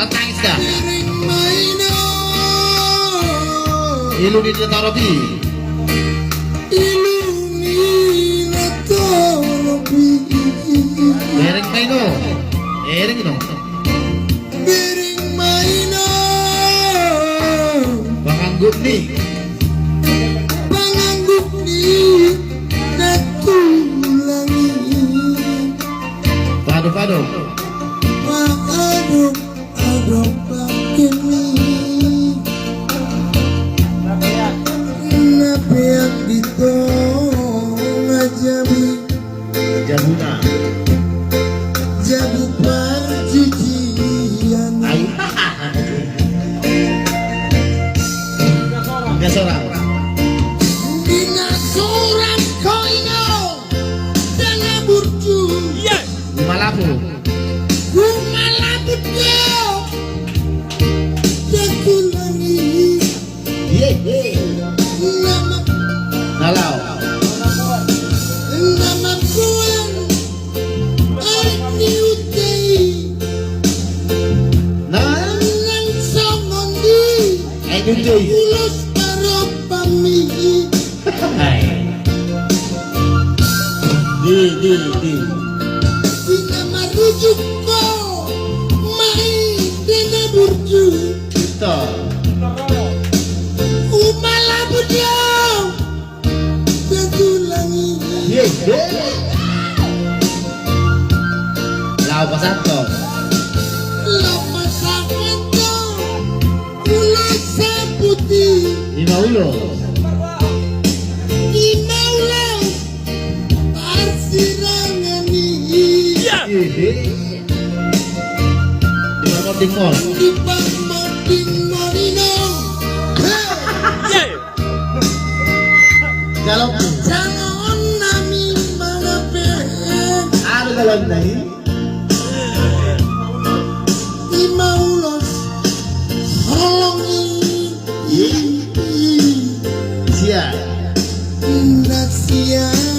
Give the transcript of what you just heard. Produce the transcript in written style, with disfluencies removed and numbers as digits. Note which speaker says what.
Speaker 1: Natangis ka. Ilunin na tarabi. Bereng maino. Bereng no. Panganggut ni. Pado-pado. Jabuna.
Speaker 2: Jabu percijian.
Speaker 1: Ay. Nggak seorang.
Speaker 2: Dina sorak koino dana burju.
Speaker 1: Malapu.
Speaker 2: Malapu dia. Jagulangi. Nama
Speaker 1: Nalau.
Speaker 2: nama kuan. Arni utei.
Speaker 1: Nah.
Speaker 2: Nang songondi.
Speaker 1: Ay dudoy.
Speaker 2: Ulos karo pamihi.
Speaker 1: Ay. Di.
Speaker 2: Dina marujuk ko. Mai dana burju.
Speaker 1: Ito.
Speaker 2: Umalapu dia. Jagulangi.
Speaker 1: Lau pasanto.
Speaker 2: Lapasangan ko. Kulit sa puti.
Speaker 1: Lima ulo.
Speaker 2: Inaulang. Parsirangan ni.
Speaker 1: Timor.
Speaker 2: Di pagmating marino.
Speaker 1: Jalop.
Speaker 2: Jangan nami manapen.
Speaker 1: Ano dalam nahi?
Speaker 2: Imaulos. Holongi.
Speaker 1: Siya.
Speaker 2: Nasia.